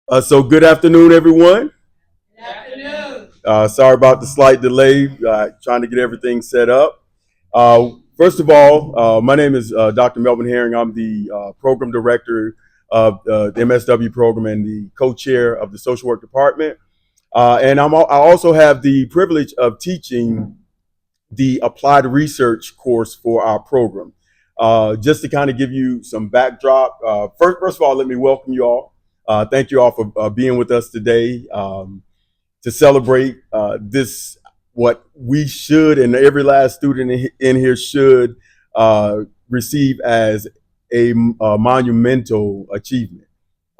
So good afternoon, everyone. Good afternoon. Sorry about the slight delay, trying to get everything set up. First of all, my name is Dr. Melvin Herring. I'm the program director of the MSW program and the co-chair of the social work department. I also have the privilege of teaching the applied research course for our program. Just to kind of give you some backdrop, first of all, let me welcome you all. Thank you all for being with us today to celebrate this, what we should, and every last student in here should receive as a monumental achievement.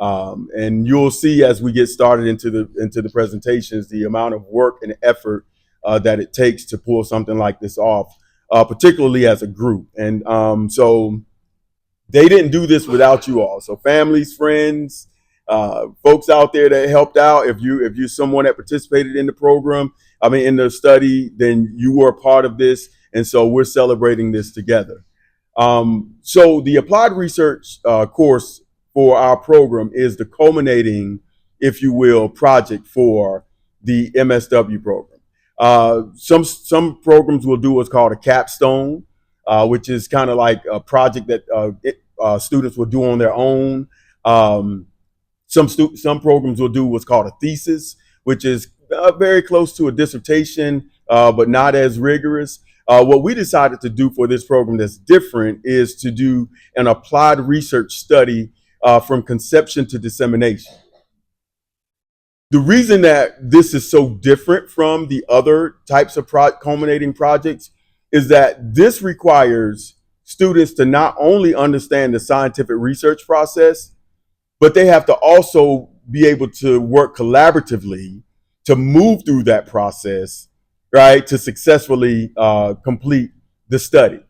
And you'll see as we get started into the presentations the amount of work and effort that it takes to pull something like this off, particularly as a group. And so they didn't do this without you all. So families, friends, folks out there that helped out. If you're someone that participated in the program, I mean in the study, then you were a part of this, and so we're celebrating this together. So the applied research course for our program is the culminating, if you will, project for the MSW program. Some programs will do what's called a capstone, which is kind of like a project that students will do on their own. Um, some programs will do what's called a thesis, which is very close to a dissertation, but not as rigorous. What we decided to do for this program that's different is to do an applied research study from conception to dissemination. The reason that this is so different from the other types of culminating projects is that this requires students to not only understand the scientific research process, but they have to also be able to work collaboratively to move through that process, right, to successfully complete the study.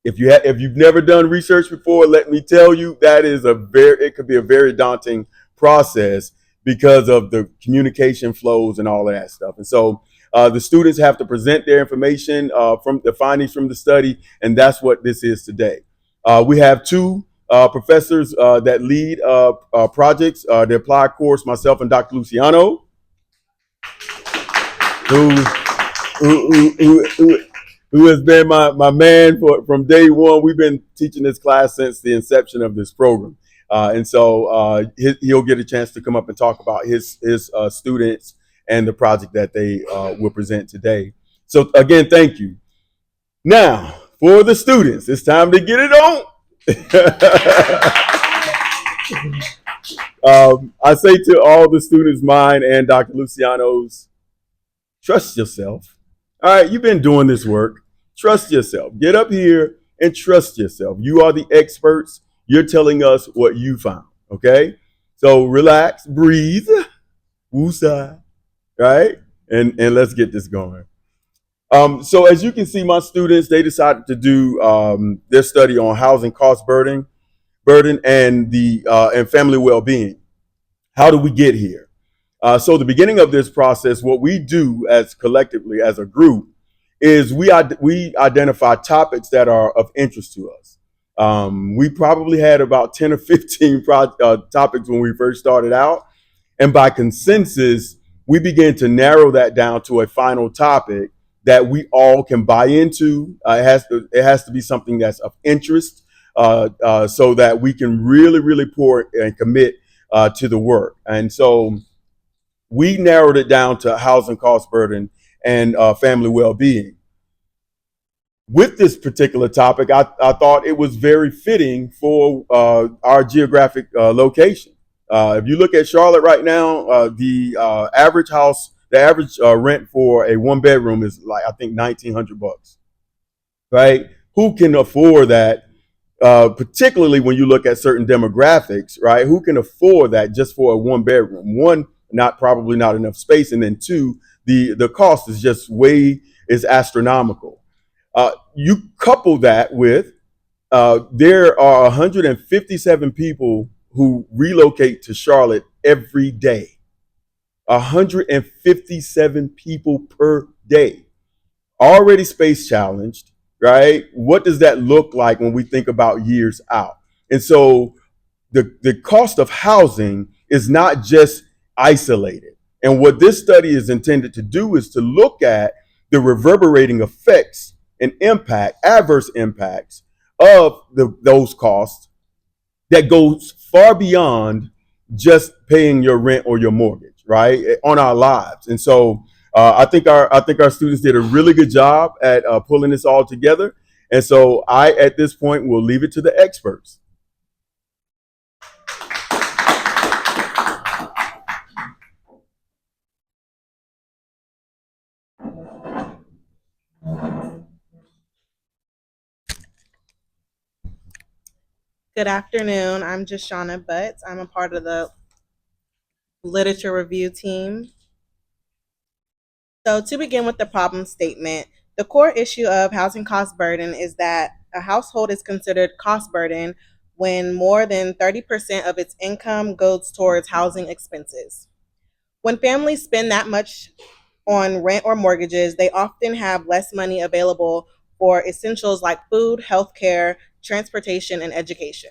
If you've never done research before, let me tell you that it could be a very daunting process because of the communication flows and all of that stuff. And so the students have to present their information from the findings from the study, and that's what this is today. We have two professors that lead projects, the applied course, myself and Dr. Luciano, who who has been my man from day one. We've been teaching this class since the inception of this program. And so he'll get a chance to come up and talk about his students and the project that they will present today. So again, thank you. Now, for the students, it's time to get it on. I say to all the students, mine and Dr. Luciano's, trust yourself. All right, you've been doing this work. Trust yourself. Get up here and trust yourself. You are the experts. You're telling us what you found. Okay? So relax, breathe, woosah, right? And let's get this going. So as you can see, my students, they decided to do their study on housing cost burden and family well-being. How do we get here? So the beginning of this process, what we do as collectively as a group is we identify topics that are of interest to us. We probably had about 10 or 15 topics when we first started out. And by consensus, we began to narrow that down to a final topic that we all can buy into. It has to be something that's of interest so that we can really pour and commit to the work. And so we narrowed it down to housing cost burden and family well-being. With this particular topic, I thought it was very fitting for our geographic location. If you look at Charlotte right now, the average rent for a one bedroom is like, I think, $1,900, right? Who can afford that? Particularly when you look at certain demographics, right? Who can afford that just for a one bedroom? One, probably not enough space, and then two, the cost is astronomical. You couple that with there are 157 people who relocate to Charlotte every day. 157 people per day. Already space challenged, right? What does that look like when we think about years out? And so the cost of housing is not just isolated. And what this study is intended to do is to look at the reverberating effects and adverse impacts of those costs that goes far beyond just paying your rent or your mortgage, right, on our lives. And so I think our students did a really good job at pulling this all together. And so I, at this point, will leave it to the experts. Good afternoon. I'm Jashana Butts. I'm a part of the literature review team. So, to begin with the problem statement, the core issue of housing cost burden is that a household is considered cost burden when more than 30% of its income goes towards housing expenses. When families spend that much on rent or mortgages, they often have less money available for essentials like food, healthcare, transportation, and education.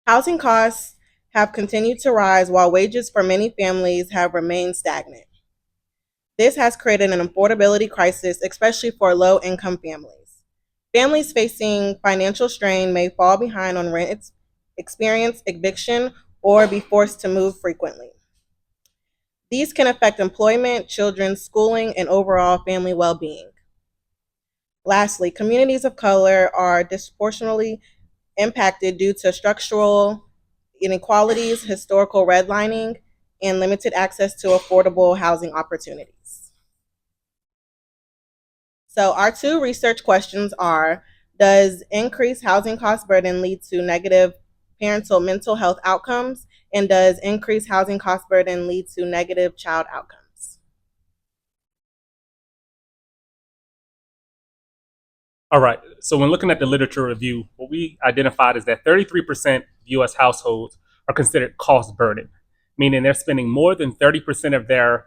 Housing costs have continued to rise while wages for many families have remained stagnant. This has created an affordability crisis, especially for low income families. Families facing financial strain may fall behind on rent, experience eviction, or be forced to move frequently. These can affect employment, children's schooling, and overall family well being. Lastly, communities of color are disproportionately impacted due to structural inequalities, historical redlining, and limited access to affordable housing opportunities. So, our two research questions are: does increased housing cost burden lead to negative parental mental health outcomes? And does increased housing cost burden lead to negative child outcomes? All right. So when looking at the literature review, what we identified is that 33% of U.S. households are considered cost burden, meaning they're spending more than 30% of their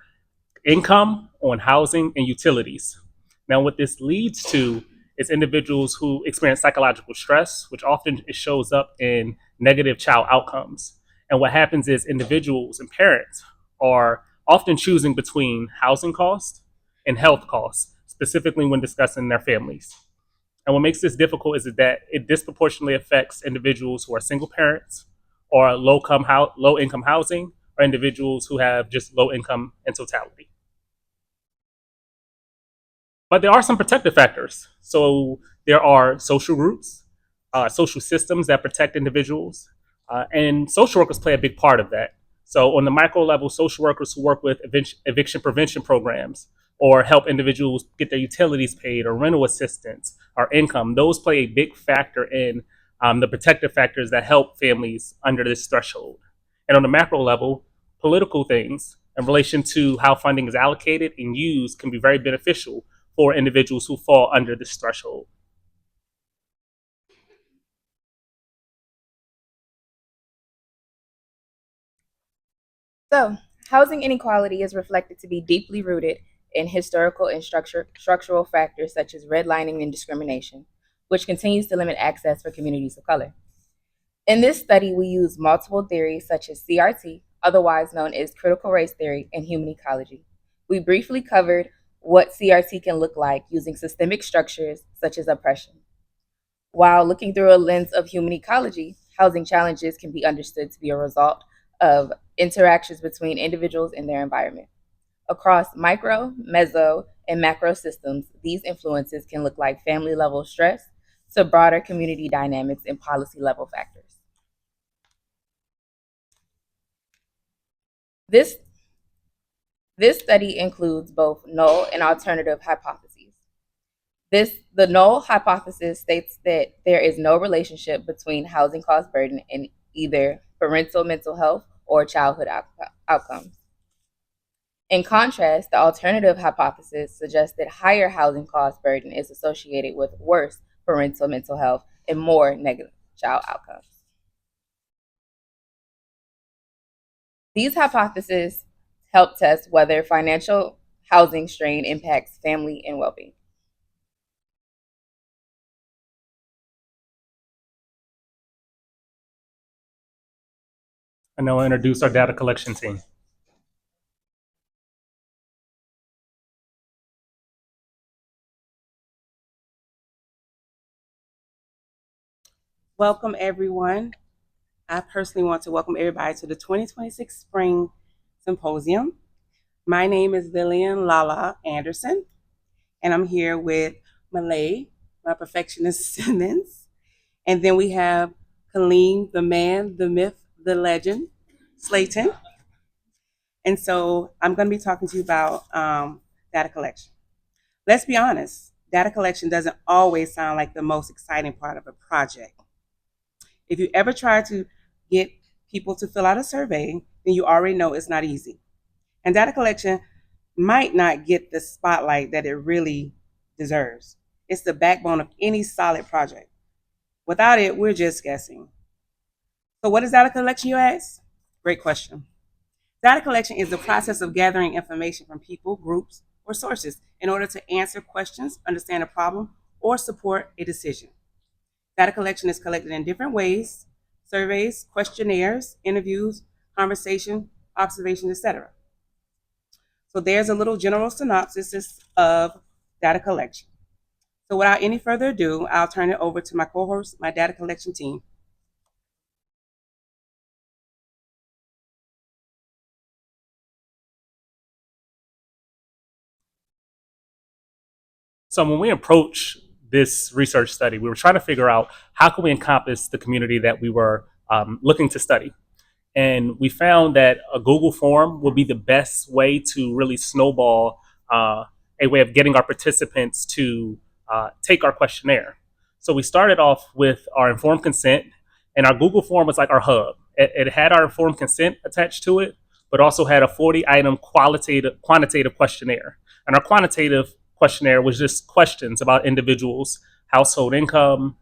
income on housing and utilities. Now, what this leads to is individuals who experience psychological stress, which often shows up in negative child outcomes. And what happens is individuals and parents are often choosing between housing costs and health costs, specifically when discussing their families. And what makes this difficult is that it disproportionately affects individuals who are single parents or low income housing, or individuals who have just low income in totality. But there are some protective factors. So there are social groups, social systems that protect individuals, and social workers play a big part of that. So on the micro level, social workers who work with eviction prevention programs or help individuals get their utilities paid or rental assistance or income, those play a big factor in the protective factors that help families under this threshold. And on the macro level, political things in relation to how funding is allocated and used can be very beneficial for individuals who fall under this threshold. So, housing inequality is reflected to be deeply rooted in historical and structural factors such as redlining and discrimination, which continues to limit access for communities of color. In this study, we use multiple theories such as CRT, otherwise known as critical race theory, and human ecology. We briefly covered what CRT can look like using systemic structures such as oppression. While looking through a lens of human ecology, housing challenges can be understood to be a result of interactions between individuals and their environment. Across micro, meso, and macro systems, these influences can look like family level stress to broader community dynamics and policy level factors. This, this study includes both null and alternative hypotheses. The null hypothesis states that there is no relationship between housing cost burden and either parental mental health or childhood outcomes. In contrast, the alternative hypothesis suggests that higher housing cost burden is associated with worse parental mental health and more negative child outcomes. These hypotheses help test whether financial housing strain impacts family and well-being. And now I'll introduce our data collection team. Welcome, everyone. I personally want to welcome everybody to the 2026 Spring Symposium. My name is Lillian Lala Anderson, and I'm here with Malay, my perfectionist Simmons. And then we have Kaleem, the man, the myth, the legend, Slayton. And so I'm going to be talking to you about data collection. Let's be honest, data collection doesn't always sound like the most exciting part of a project. If you ever try to get people to fill out a survey, then you already know it's not easy. And data collection might not get the spotlight that it really deserves. It's the backbone of any solid project. Without it, we're just guessing. So, what is data collection, you ask? Great question. Data collection is the process of gathering information from people, groups, or sources in order to answer questions, understand a problem, or support a decision. Data collection is collected in different ways: surveys, questionnaires, interviews, conversation, observation, etc. So there's a little general synopsis of data collection. So without any further ado, I'll turn it over to my co-host, my data collection team. So when we approach this research study, we were trying to figure out how can we encompass the community that we were looking to study. And we found that a Google form would be the best way to really snowball a way of getting our participants to take our questionnaire. So we started off with our informed consent, and our Google form was like our hub. It had our informed consent attached to it, but also had a 40-item quantitative questionnaire. And our quantitative questionnaire was just questions about individuals' household income,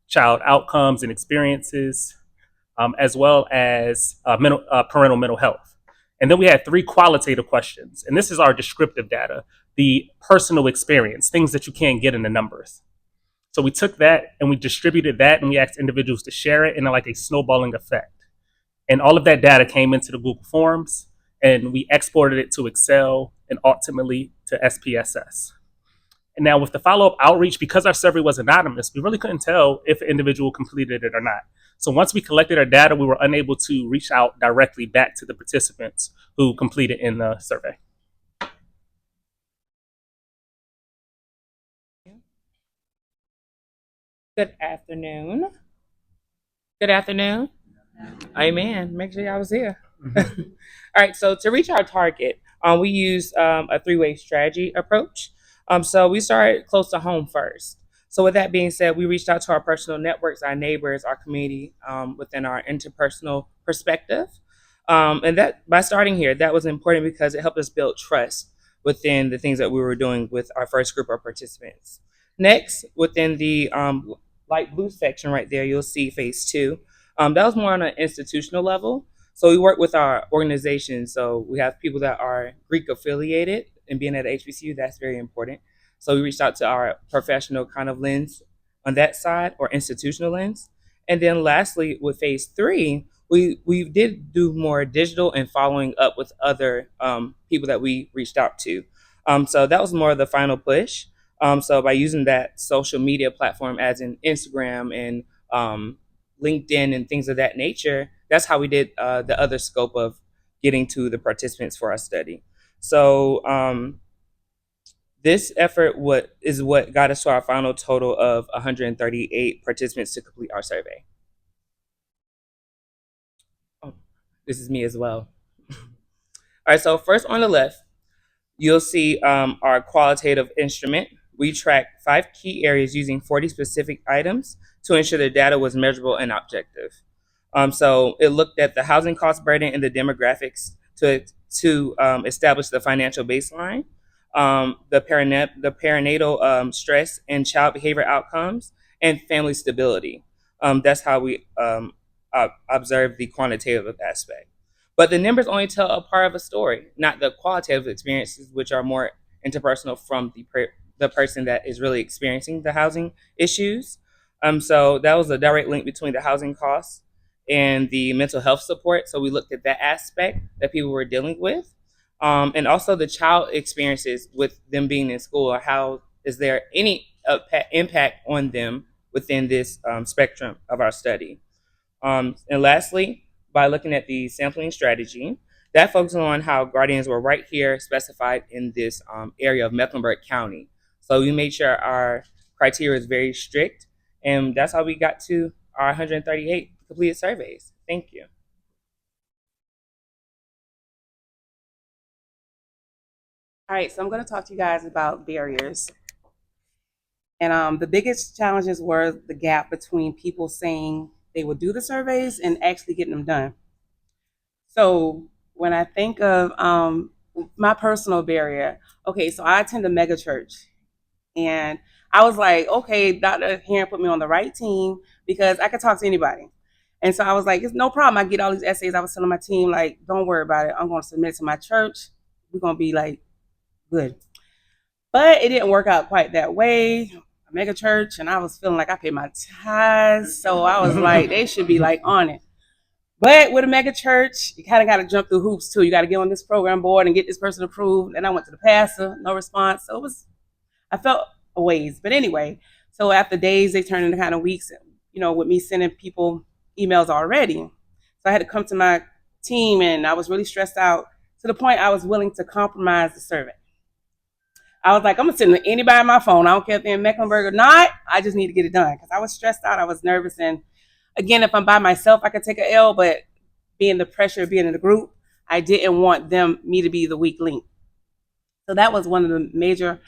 child outcomes and experiences, as well as parental mental health. And then we had 3 qualitative questions. And this is our descriptive data, the personal experience, things that you can't get in the numbers. So we took that and we distributed that and we asked individuals to share it in like a snowballing effect. And all of that data came into the Google Forms and we exported it to Excel and ultimately to SPSS. And now with the follow-up outreach, because our survey was anonymous, we really couldn't tell if an individual completed it or not. So once we collected our data, we were unable to reach out directly back to the participants who completed in the survey. Good afternoon. Good afternoon. Amen. Make sure y'all was here. All right, so to reach our target, we use a 3-way strategy approach. So we started close to home first. So with that being said, we reached out to our personal networks, our neighbors, our community, within our interpersonal perspective. And that by starting here, that was important because it helped us build trust within the things that we were doing with our first group of participants. Next, within the light blue section right there, you'll see phase 2. That was more on an institutional level. So we work with our organization. So we have people that are Greek affiliated, and being at HBCU, that's very important. So we reached out to our professional kind of lens on that side, or institutional lens. And then lastly, with phase 3, we did do more digital and following up with other people that we reached out to. So that was more of the final push. So by using that social media platform, as in Instagram and LinkedIn and things of that nature, that's how we did the other scope of getting to the participants for our study. So this effort is what got us to our final total of 138 participants to complete our survey. Oh, this is me as well. All right, so first on the left, you'll see our qualitative instrument. We tracked 5 key areas using 40 specific items to ensure the data was measurable and objective. So it looked at the housing cost burden and the demographics to establish the financial baseline, the perinatal stress and child behavior outcomes, and family stability. That's how we observe the quantitative aspect. But the numbers only tell a part of a story, not the qualitative experiences, which are more interpersonal from the person that is really experiencing the housing issues. So that was a direct link between the housing costs and the mental health support. So we looked at that aspect that people were dealing with, and also the child experiences with them being in school, or how is there any impact on them within this spectrum of our study. And lastly, by looking at the sampling strategy, that focuses on how guardians were right here specified in this area of Mecklenburg County. So we made sure our criteria is very strict, and that's how we got to our 138 completed surveys. Thank you. All right, so I'm going to talk to you guys about barriers. And the biggest challenges were the gap between people saying they would do the surveys and actually getting them done. So when I think of my personal barrier, okay, so I attend a mega church, and I was like, okay, Dr. Heron put me on the right team because I could talk to anybody. And so I was like, it's no problem. I get all these essays. I was telling my team, like, don't worry about it. I'm going to submit it to my church. We're going to be like good. But it didn't work out quite that way. A mega church, and I was feeling like I paid my tithes. So I was like, they should be like on it. But with a mega church, you kind of got to jump through hoops too. You got to get on this program board and get this person approved. And I went to the pastor, no response. So I felt a ways. But anyway, so after days, they turned into kind of weeks, with me sending people emails already. So I had to come to my team, and I was really stressed out to the point I was willing to compromise the survey. I was like, I'm going to send anybody on my phone. I don't care if they're in Mecklenburg or not. I just need to get it done because I was stressed out. I was nervous. And again, if I'm by myself, I could take an L, but being the pressure of being in the group, I didn't want me to be the weak link. So that was one of the major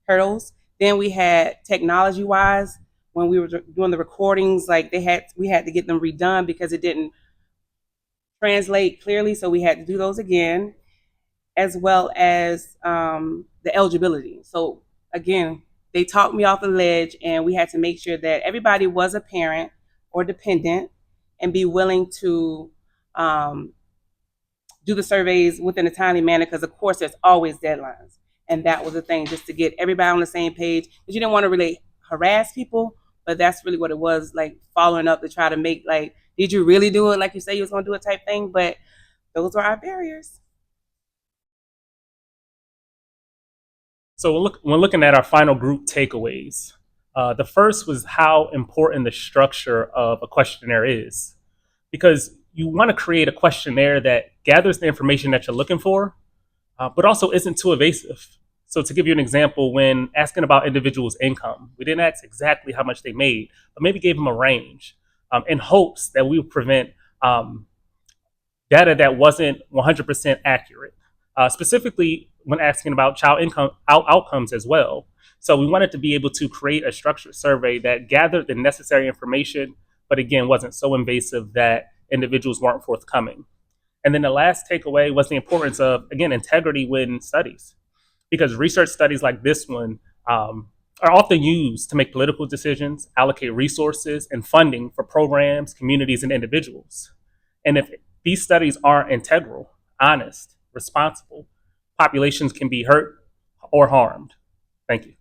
hurdles. Then we had technology wise, when we were doing the recordings, like we had to get them redone because it didn't translate clearly. So we had to do those again, as well as the eligibility. So again, they talked me off the ledge, and we had to make sure that everybody was a parent or dependent and be willing to do the surveys within a timely manner, because of course there's always deadlines. And that was the thing, just to get everybody on the same page, because you didn't want to really harass people, but that's really what it was, like following up to try to make, like, did you really do it like you say you was going to do it type thing. But those were our barriers. So when looking at our final group takeaways, the first was how important the structure of a questionnaire is, because you want to create a questionnaire that gathers the information that you're looking for, but also isn't too evasive. So to give you an example, when asking about individuals' income, we didn't ask exactly how much they made, but maybe gave them a range, in hopes that we would prevent data that wasn't 100% accurate, specifically when asking about child income outcomes as well. So we wanted to be able to create a structured survey that gathered the necessary information, but again, wasn't so invasive that individuals weren't forthcoming. And then the last takeaway was the importance of, again, integrity within studies, because research studies like this one are often used to make political decisions, allocate resources and funding for programs, communities, and individuals. And if these studies aren't integral, honest, responsible, populations can be hurt or harmed. Thank you.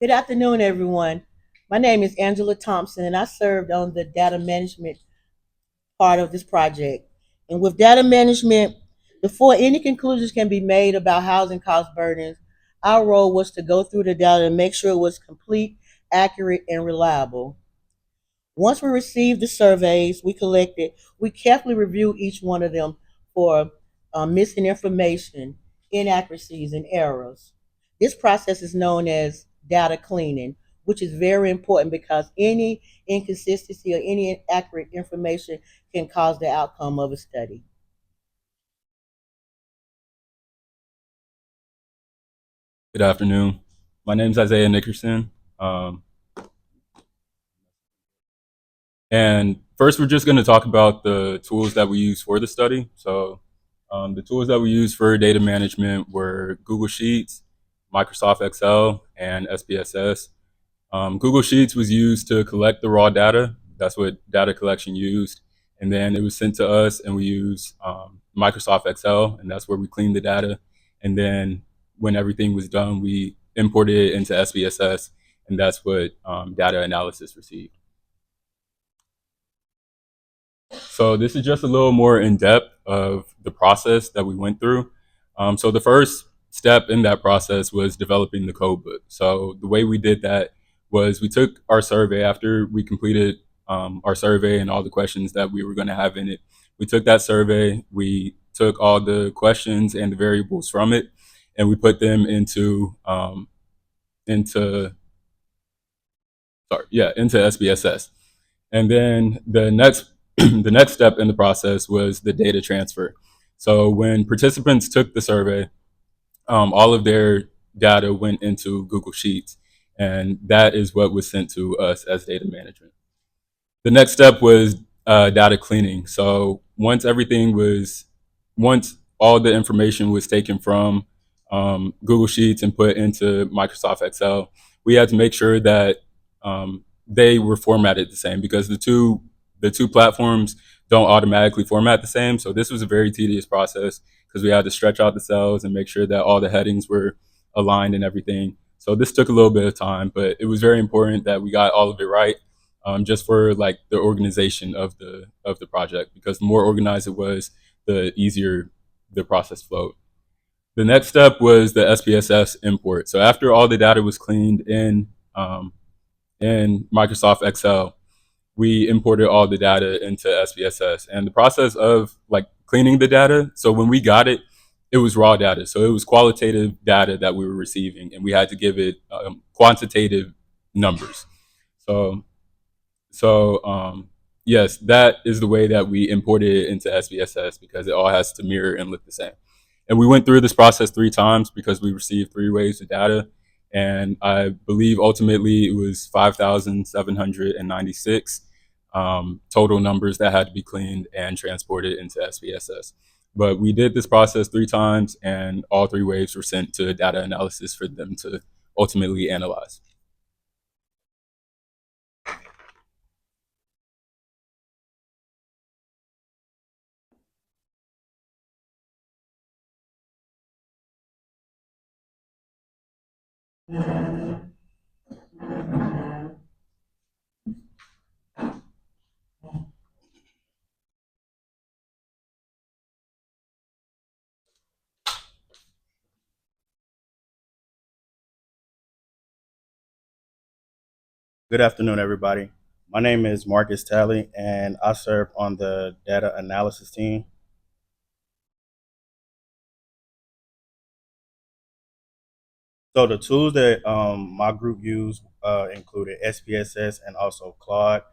Good afternoon, everyone. My name is Angela Thompson, and I served on the data management part of this project. And with data management, before any conclusions can be made about housing cost burdens, our role was to go through the data and make sure it was complete, accurate, and reliable. Once we received the surveys we collected, we carefully reviewed each one of them for missing information, inaccuracies, and errors. This process is known as data cleaning, which is very important because any inconsistency or any inaccurate information can cause the outcome of a study. Good afternoon. My name is Isaiah Nickerson. And first, we're just going to talk about the tools that we use for the study. So The tools that we used for data management were Google Sheets, Microsoft Excel, and SPSS. Google Sheets was used to collect the raw data. That's what data collection used. And then it was sent to us, and we used Microsoft Excel, and that's where we cleaned the data. And then when everything was done, we imported it into SPSS, and that's what data analysis received. So this is just a little more in depth of the process that we went through. So the first step in that process was developing the code book. So the way we did that was we took our survey after we completed our survey and all the questions that we were going to have in it. We took that survey, we took all the questions and the variables from it, and we put them into into SPSS. And then the next the next step in the process was the data transfer. So when participants took the survey, all of their data went into Google Sheets, and that is what was sent to us as data management. The next step was data cleaning. So once all the information was taken from Google Sheets and put into Microsoft Excel, we had to make sure that they were formatted the same because the two platforms don't automatically format the same. So this was a very tedious process because we had to stretch out the cells and make sure that all the headings were aligned and everything. So this took a little bit of time, but it was very important that we got all of it right, just for like the organization of the project. Because the more organized it was, the easier the process flowed. The next step was the SPSS import. So after all the data was cleaned in Microsoft Excel, we imported all the data into SPSS. And the process of like cleaning the data, so when we got it, it was raw data. So it was qualitative data that we were receiving, and we had to give it quantitative numbers. So, so yes, that is the way that we imported it into SPSS because it all has to mirror and look the same. And we went through this process 3 times because we received 3 waves of data. And I believe ultimately it was 5,796 total numbers that had to be cleaned and transported into SPSS. But we did this process 3 times, and all 3 waves were sent to data analysis for them to ultimately analyze. Good afternoon, everybody. My name is Marcus Talley, and I serve on the data analysis team. So the tools that my group used included SPSS and also Claude.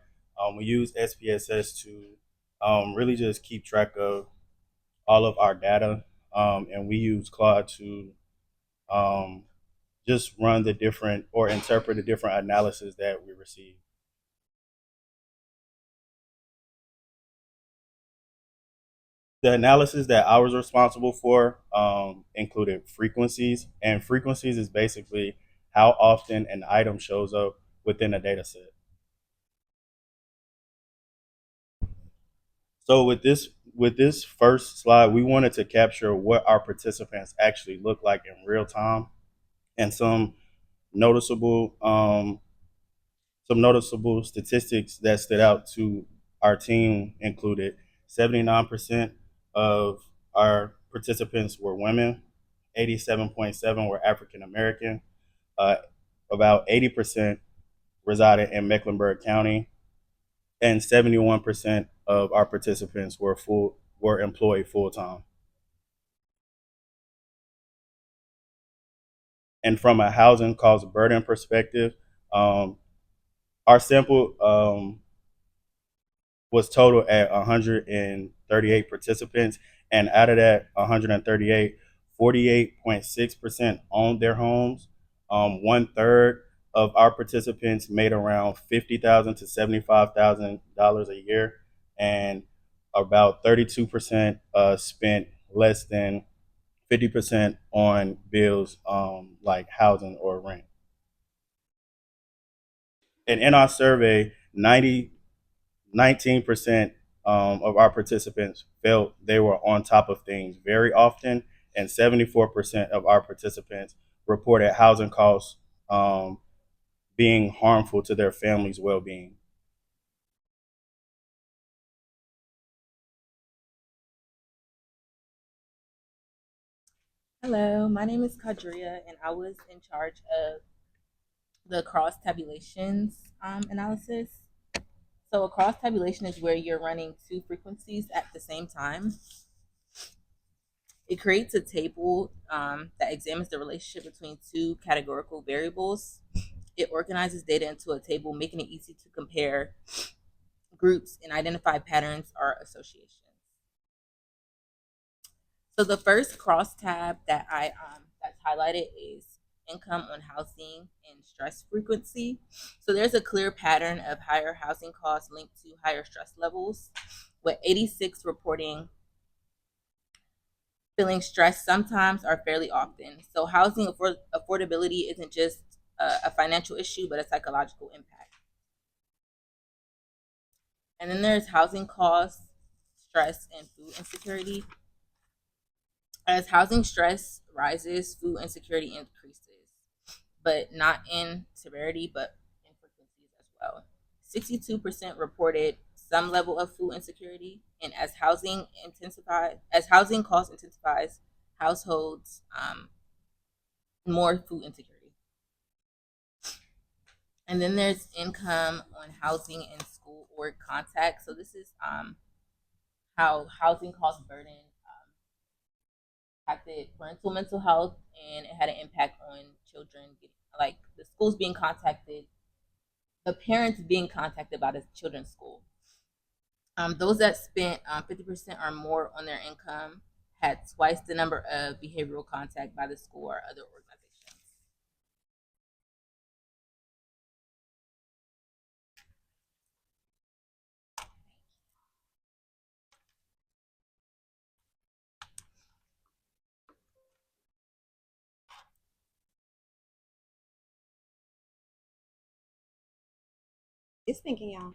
We use SPSS to really just keep track of all of our data, and we use Claude to um, just run the different or interpret the different analysis that we receive. The analysis that I was responsible for included frequencies, and frequencies is basically how often an item shows up within a data set. So with this first slide, we wanted to capture what our participants actually look like in real time, and noticeable some noticeable statistics that stood out to our team included 79% of our participants were women, 87.7 were African American, uh, about 80% resided in Mecklenburg County, and 71% of our participants were employed full time. And from a housing cost burden perspective, um, our sample was total at 138 participants, and out of that 138, 48.6% owned their homes. 1/3 of our participants made around $50,000 to $75,000 a year, and about 32% spent less than 50% on bills like housing or rent. And in our survey, 19% of our participants felt they were on top of things very often, and 74% of our participants reported housing costs being harmful to their family's well-being. Hello, my name is Kadria, and I was in charge of the cross tabulations analysis. So, a cross tabulation is where you're running two frequencies at the same time. It creates a table that examines the relationship between two categorical variables. It organizes data into a table, making it easy to compare groups and identify patterns or associations. So the first cross tab that I that's highlighted is income on housing and stress frequency. So there's a clear pattern of higher housing costs linked to higher stress levels, with 86 reporting feeling stressed sometimes or fairly often. So housing affordability isn't just a financial issue, but a psychological impact. And then there's housing costs, stress, and food insecurity. As housing stress rises, food insecurity increases, but not in severity, but in frequencies as well. 62% reported some level of food insecurity, and as housing cost intensifies, households more food insecurity. And then there's income on housing and school or contact. So this is how housing cost burden impacted parental mental health, and it had an impact on children getting, like the schools being contacted, the parents being contacted by the children's school. Those that spent 50% or more on their income had twice the number of behavioral contact by the school or other organizations. It's thinking, y'all.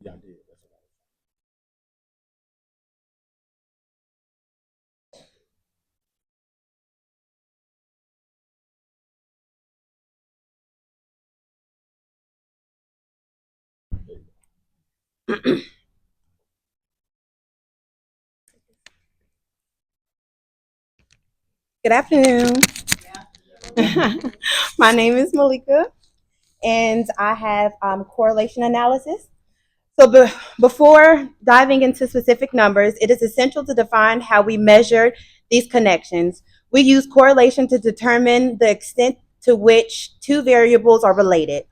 Yeah, I did. That's what Good afternoon. My name is Malika, and I have correlation analysis. So before diving into specific numbers, it is essential to define how we measure these connections. We use correlation to determine the extent to which two variables are related.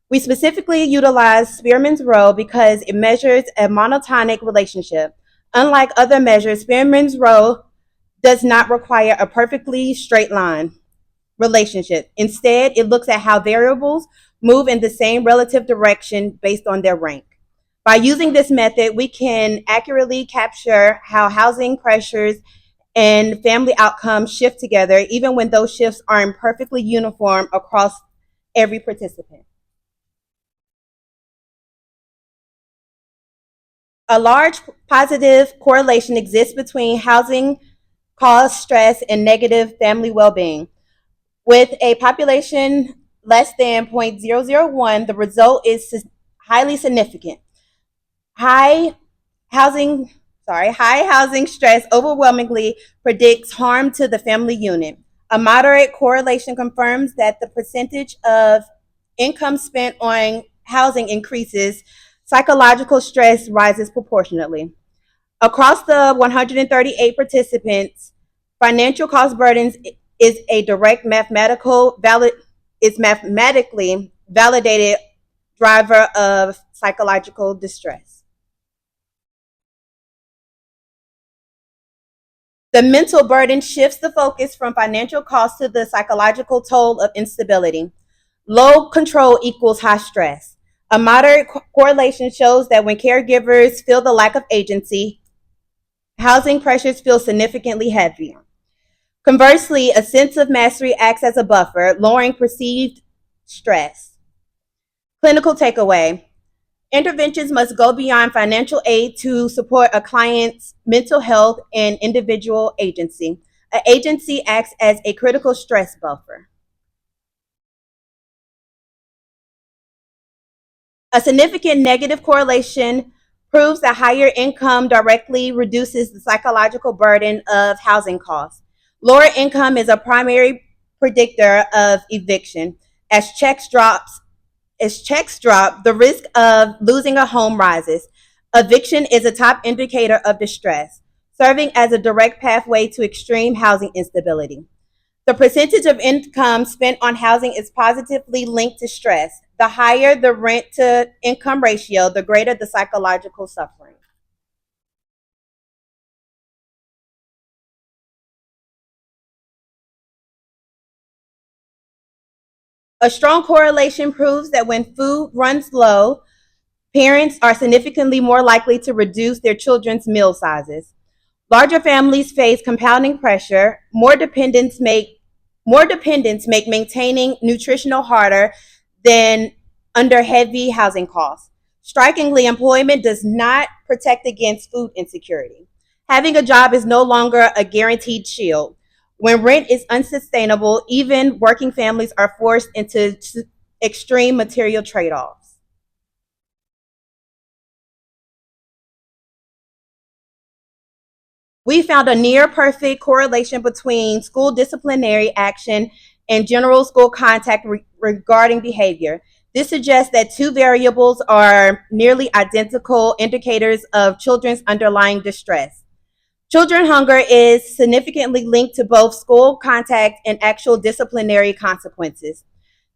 We specifically utilize Spearman's rule because it measures a monotonic relationship. Unlike other measures, Spearman's rule does not require a perfectly straight line relationship. Instead, it looks at how variables move in the same relative direction based on their rank. By using this method, we can accurately capture how housing pressures and family outcomes shift together, even when those shifts aren't perfectly uniform across every participant. A large positive correlation exists between housing cost, stress, and negative family well being. With a population less than 0.001, the result is highly significant. High housing, high housing stress overwhelmingly predicts harm to the family unit. A moderate correlation confirms that the percentage of income spent on housing increases, psychological stress rises proportionately. Across the 138 participants, financial cost burdens is a direct is mathematically validated driver of psychological distress. The mental burden shifts the focus from financial cost to the psychological toll of instability. Low control equals high stress. A moderate correlation shows that when caregivers feel the lack of agency, housing pressures feel significantly heavier. Conversely, a sense of mastery acts as a buffer, lowering perceived stress. Clinical takeaway: interventions must go beyond financial aid to support a client's mental health and individual agency. An agency acts as a critical stress buffer. A significant negative correlation proves that higher income directly reduces the psychological burden of housing costs. Lower income is a primary predictor of eviction. As checks drop, the risk of losing a home rises. Eviction is a top indicator of distress, serving as a direct pathway to extreme housing instability. The percentage of income spent on housing is positively linked to stress. The higher the rent to income ratio, the greater the psychological suffering. A strong correlation proves that when food runs low, parents are significantly more likely to reduce their children's meal sizes. Larger families face compounding pressure. More dependents make maintaining nutritional harder than under heavy housing costs. Strikingly, employment does not protect against food insecurity. Having a job is no longer a guaranteed shield. When rent is unsustainable, even working families are forced into extreme material trade offs. We found a near perfect correlation between school disciplinary action and general school contact regarding behavior. This suggests that two variables are nearly identical indicators of children's underlying distress. Children hunger is significantly linked to both school contact and actual disciplinary consequences.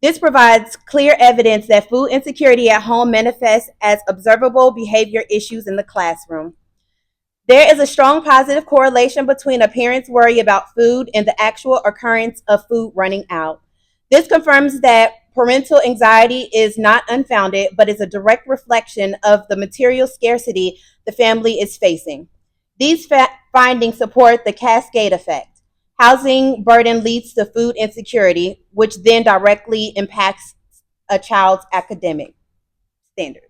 This provides clear evidence that food insecurity at home manifests as observable behavior issues in the classroom. There is a strong positive correlation between a parent's worry about food and the actual occurrence of food running out. This confirms that parental anxiety is not unfounded, but is a direct reflection of the material scarcity the family is facing. These findings support the cascade effect. Housing burden leads to food insecurity, which then directly impacts a child's academic standards.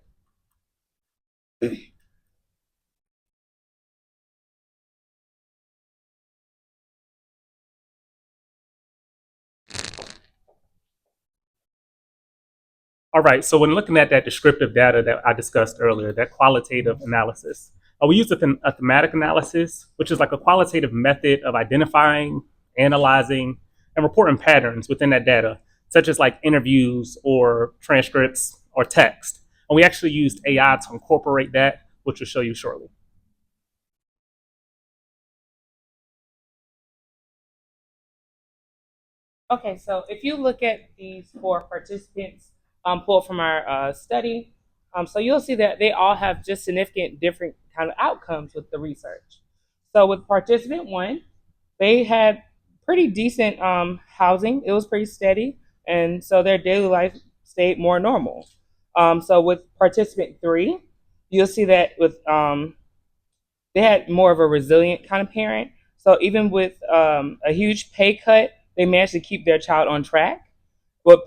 All right, so when looking at that descriptive data that I discussed earlier, that qualitative analysis, we use a thematic analysis, which is like a qualitative method of identifying, analyzing, and reporting patterns within that data, such as like interviews or transcripts or text. And we actually used AI to incorporate that, which we'll show you shortly. Okay, so if you look at these four participants pulled from our study, so you'll see that they all have just significant different kind of outcomes with the research. So with participant one, they had pretty decent housing. It was pretty steady, and so their daily life stayed more normal. So with participant three, you'll see that with they had more of a resilient kind of parent. So even with a huge pay cut, they managed to keep their child on track. With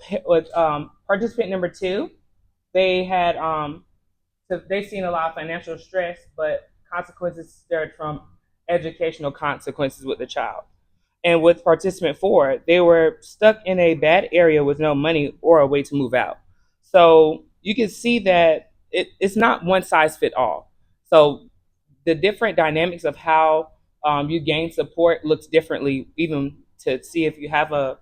participant number two, they had so they've seen a lot of financial stress, but consequences stemmed from educational consequences with the child. And with participant four, they were stuck in a bad area with no money or a way to move out. So you can see that it's not one size fit all. So the different dynamics of how you gain support looks differently, even to see if you have a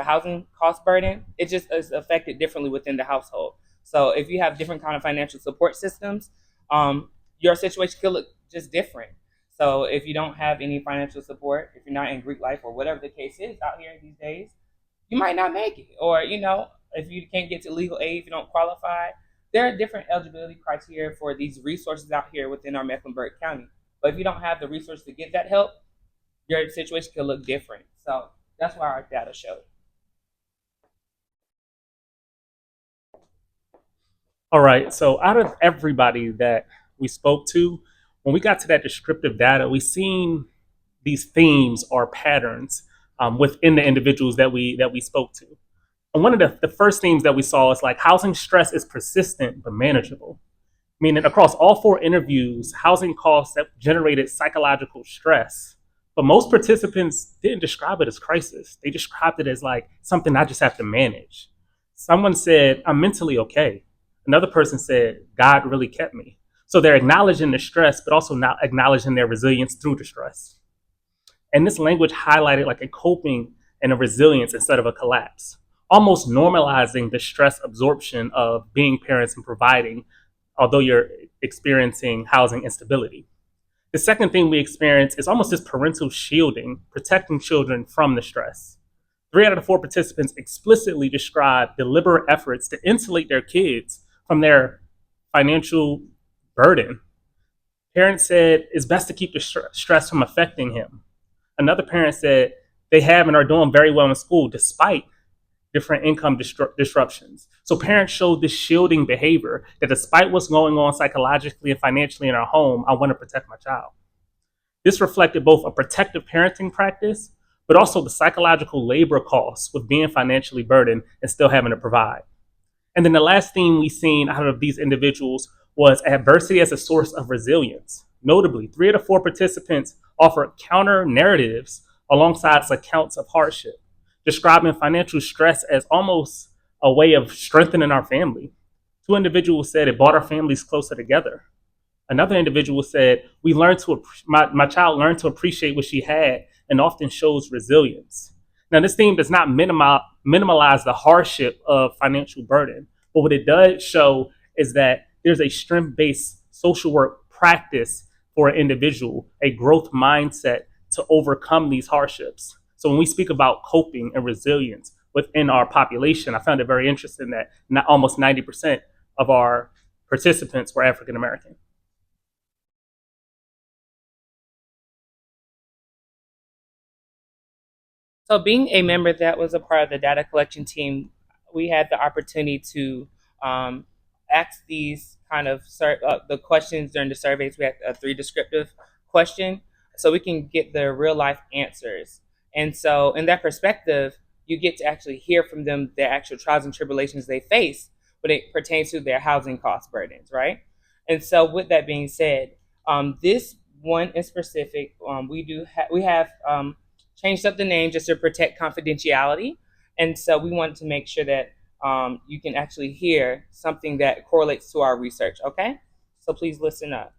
housing cost burden. It just is affected differently within the household. So if you have different kind of financial support systems, your situation could look just different. So if you don't have any financial support, if you're not in Greek life or whatever the case is out here these days, you might not make it. Or, if you can't get to legal aid, if you don't qualify, there are different eligibility criteria for these resources out here within our Mecklenburg County. But if you don't have the resources to get that help, your situation could look different. So that's what our data showed. All right. So out of everybody that we spoke to, when we got to that descriptive data, we seen these themes or patterns within the individuals that we spoke to. And one of the first themes that we saw is like housing stress is persistent but manageable. Meaning across all four interviews, housing costs that generated psychological stress. But most participants didn't describe it as crisis. They described it as like something I just have to manage. Someone said, I'm mentally okay. Another person said, God really kept me. So they're acknowledging the stress, but also not acknowledging their resilience through the stress. And this language highlighted like a coping and a resilience instead of a collapse, almost normalizing the stress absorption of being parents and providing, although you're experiencing housing instability. The second thing we experience is almost this parental shielding, protecting children from the stress. 3 out of 4 participants explicitly described deliberate efforts to insulate their kids from their financial burden. Parents said it's best to keep the stress from affecting him. Another parent said they have and are doing very well in school despite different income disruptions. So parents showed this shielding behavior that despite what's going on psychologically and financially in our home, I want to protect my child. This reflected both a protective parenting practice, but also the psychological labor costs with being financially burdened and still having to provide. And then the last theme we seen out of these individuals was adversity as a source of resilience. Notably, 3 out of 4 participants offered counter narratives alongside accounts of hardship, describing financial stress as almost a way of strengthening our family. 2 individuals said it brought our families closer together. Another individual said, "We learned to my child learned to appreciate what she had and often shows resilience." Now, this theme does not minimalize the hardship of financial burden, but what it does show is that there's a strength-based social work practice for an individual, a growth mindset to overcome these hardships. So when we speak about coping and resilience within our population, I found it very interesting that not almost 90% of our participants were African American. So, being a member that was a part of the data collection team, we had the opportunity to um, ask these kind of the questions during the surveys. We had a 3 descriptive question, so we can get the real life answers. And so, in that perspective, you get to actually hear from them the actual trials and tribulations they face when it pertains to their housing cost burdens, right? And so, with that being said, this one in specific, we have changed up the name just to protect confidentiality. And so we wanted to make sure that you can actually hear something that correlates to our research, okay? So please listen up.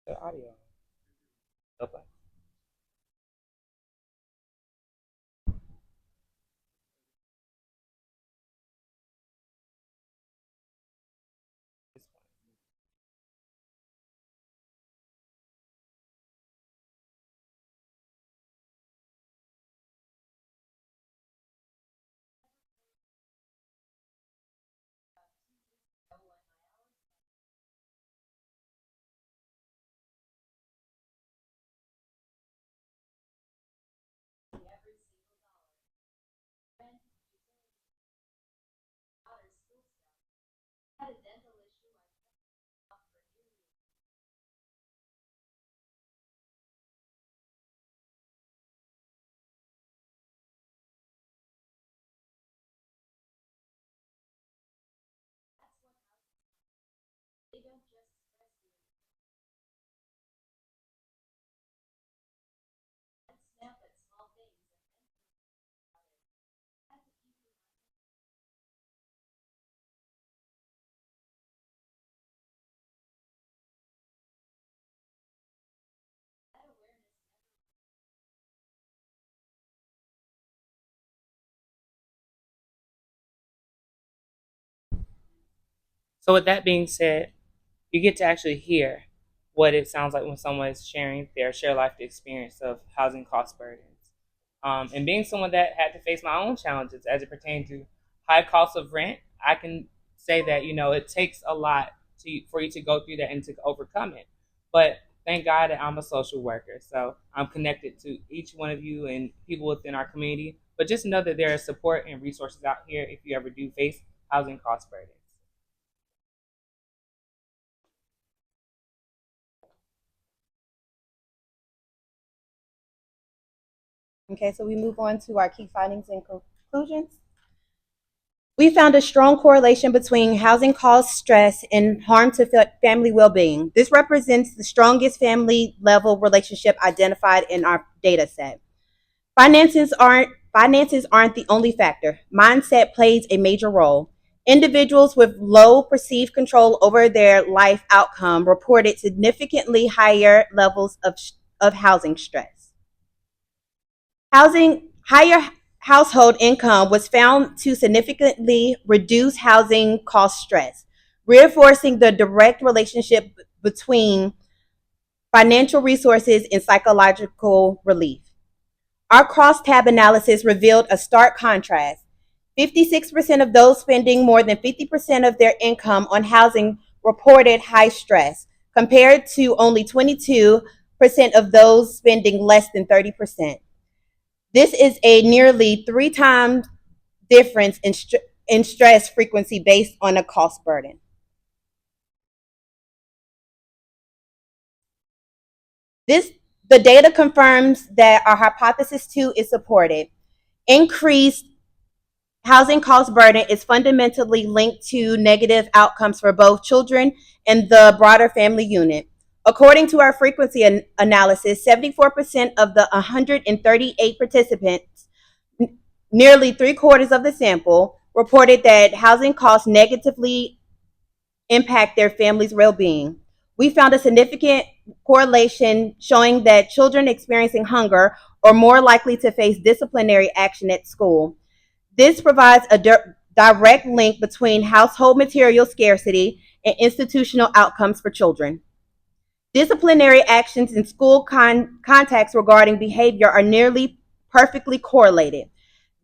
The audio. Okay. So with that being said, you get to actually hear what it sounds like when someone is sharing their share life experience of housing cost burdens. And being someone that had to face my own challenges as it pertained to high cost of rent, I can say that it takes a lot for you to go through that and to overcome it. But thank God that I'm a social worker, so I'm connected to each one of you and people within our community. But just know that there is support and resources out here if you ever do face housing cost burdens. Okay, so we move on to our key findings and conclusions. We found a strong correlation between housing cost, stress, and harm to family well-being. This represents the strongest family level relationship identified in our data set. Finances aren't the only factor. Mindset plays a major role. Individuals with low perceived control over their life outcome reported significantly higher levels of housing stress. Higher household income was found to significantly reduce housing cost stress, reinforcing the direct relationship between financial resources and psychological relief. Our crosstab analysis revealed a stark contrast. 56% of those spending more than 50% of their income on housing reported high stress, compared to only 22% of those spending less than 30%. This is a nearly 3 times difference in stress frequency based on a cost burden. The data confirms that our hypothesis 2 is supported. Increased housing cost burden is fundamentally linked to negative outcomes for both children and the broader family unit. According to our frequency analysis, 74% of the 138 participants, nearly 3/4 of the sample, reported that housing costs negatively impact their family's well-being. We found a significant correlation showing that children experiencing hunger are more likely to face disciplinary action at school. This provides a direct link between household material scarcity and institutional outcomes for children. Disciplinary actions in school contexts regarding behavior are nearly perfectly correlated.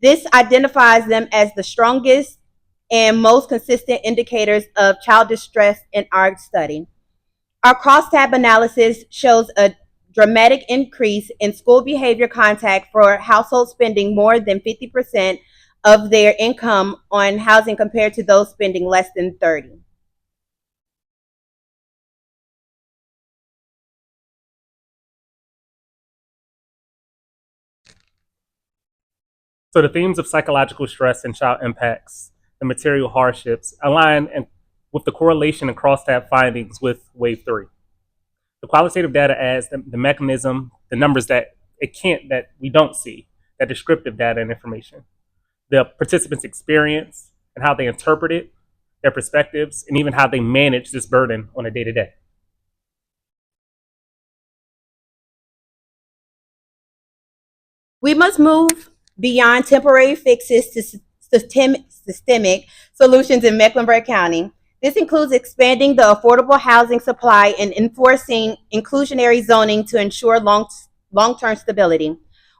This identifies them as the strongest and most consistent indicators of child distress in our study. Our crosstab analysis shows a dramatic increase in school behavior contact for households spending more than 50% of their income on housing compared to those spending less than 30. So the themes of psychological stress and child impacts and material hardships align with the correlation and crosstab findings with wave 3. The qualitative data adds the mechanism, the numbers that we don't see, that descriptive data and information, the participants' experience and how they interpret it, their perspectives, and even how they manage this burden on a day-to-day. We must move beyond temporary fixes to systemic solutions in Mecklenburg County. This includes expanding the affordable housing supply and enforcing inclusionary zoning to ensure long-term stability.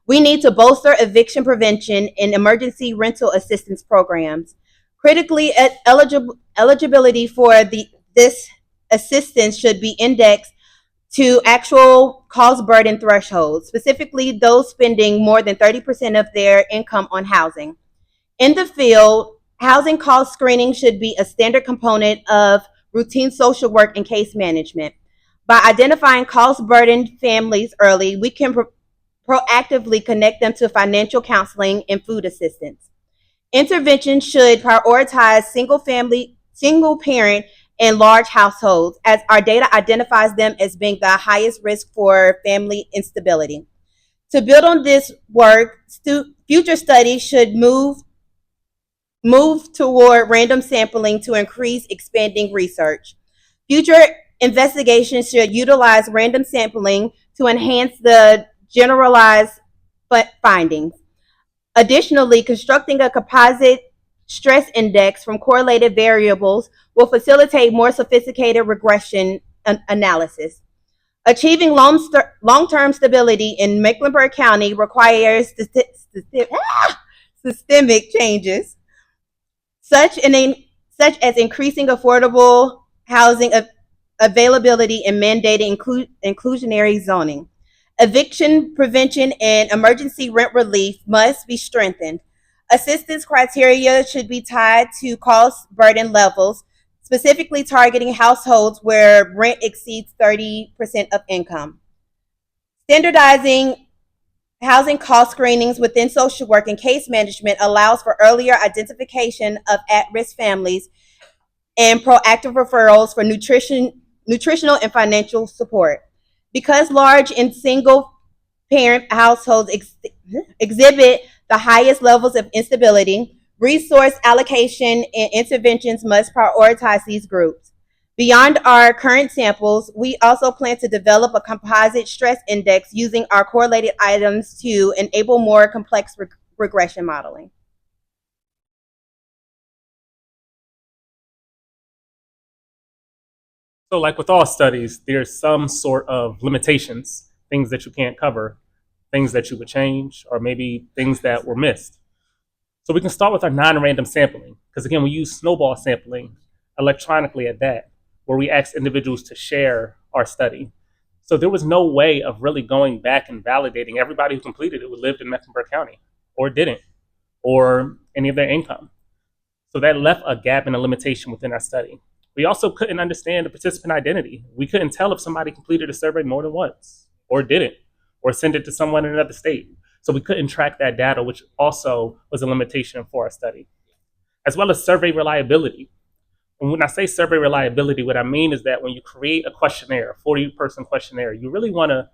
We need to bolster eviction prevention and emergency rental assistance programs. Critically, eligibility for this assistance should be indexed to actual cost burden thresholds, specifically those spending more than 30% of their income on housing. In the field, housing cost screening should be a standard component of routine social work and case management. By identifying cost burdened families early, we can proactively connect them to financial counseling and food assistance. Intervention should prioritize single parent, and large households, as our data identifies them as being the highest risk for family instability. To build on this work, future studies should move toward random sampling to increase expanding research. Future investigations should utilize random sampling to enhance the generalized findings. Additionally, constructing a composite stress index from correlated variables will facilitate more sophisticated regression analysis. Achieving long-term stability in Mecklenburg County requires systemic changes, such as increasing affordable housing availability and mandating inclusionary zoning. Eviction prevention and emergency rent relief must be strengthened. Assistance criteria should be tied to cost burden levels, specifically targeting households where rent exceeds 30% of income. Standardizing housing cost screenings within social work and case management allows for earlier identification of at-risk families and proactive referrals for nutritional and financial support. Because large and single parent households exhibit the highest levels of instability, resource allocation and interventions must prioritize these groups. Beyond our current samples, we also plan to develop a composite stress index using our correlated items to enable more complex regression modeling. So, like with all studies, there's some sort of limitations, things that you can't cover, things that you would change, or maybe things that were missed. So we can start with our non-random sampling, because again, we use snowball sampling electronically at that, where we ask individuals to share our study. So there was no way of really going back and validating everybody who completed it who lived in Mecklenburg County, or didn't, or any of their income. So that left a gap and a limitation within our study. We also couldn't understand the participant identity. We couldn't tell if somebody completed a survey more than once, or didn't, or send it to someone in another state. So we couldn't track that data, which also was a limitation for our study, as well as survey reliability. And when I say survey reliability, what I mean is that when you create a questionnaire, a 40-person questionnaire, you really want to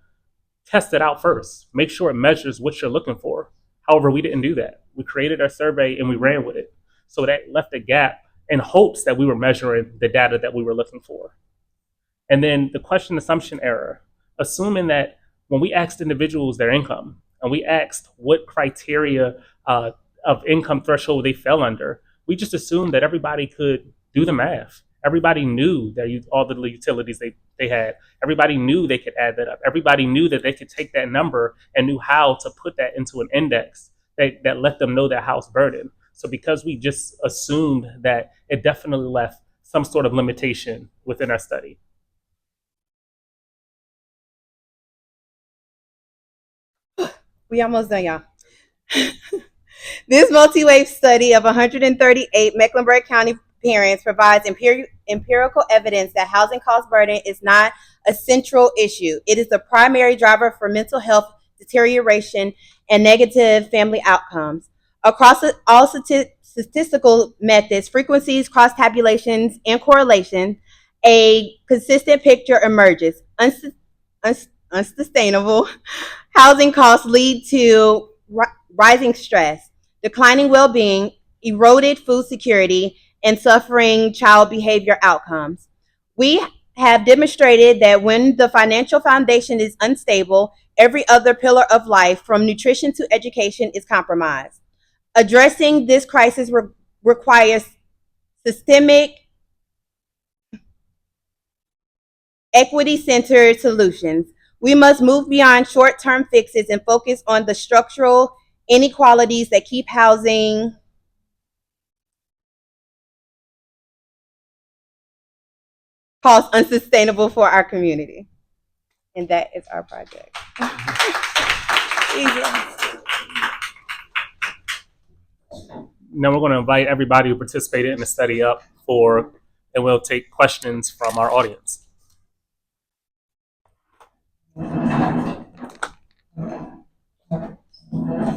test it out first. Make sure it measures what you're looking for. However, we didn't do that. We created our survey and we ran with it. So that left a gap in hopes that we were measuring the data that we were looking for. And then the question assumption error, assuming that when we asked individuals their income and we asked what criteria of income threshold they fell under, we just assumed that everybody could do the math. Everybody knew that all the utilities they had. Everybody knew they could add that up. Everybody knew that they could take that number and knew how to put that into an index that let them know their house burden. So because we just assumed that, it definitely left some sort of limitation within our study. We almost done, y'all. This multi-wave study of 138 Mecklenburg County parents provides empirical evidence that housing cost burden is not a central issue. It is the primary driver for mental health deterioration and negative family outcomes. Across all statistical methods, frequencies, cross tabulations, and correlation, a consistent picture emerges. Unsustainable housing costs lead to rising stress, declining well-being, eroded food security, and suffering child behavior outcomes. We have demonstrated that when the financial foundation is unstable, every other pillar of life, from nutrition to education, is compromised. Addressing this crisis requires systemic, equity-centered solutions. We must move beyond short-term fixes and focus on the structural inequalities that keep housing costs unsustainable for our community. And that is our project. Now we're going to invite everybody who participated in the study up and we'll take questions from our audience.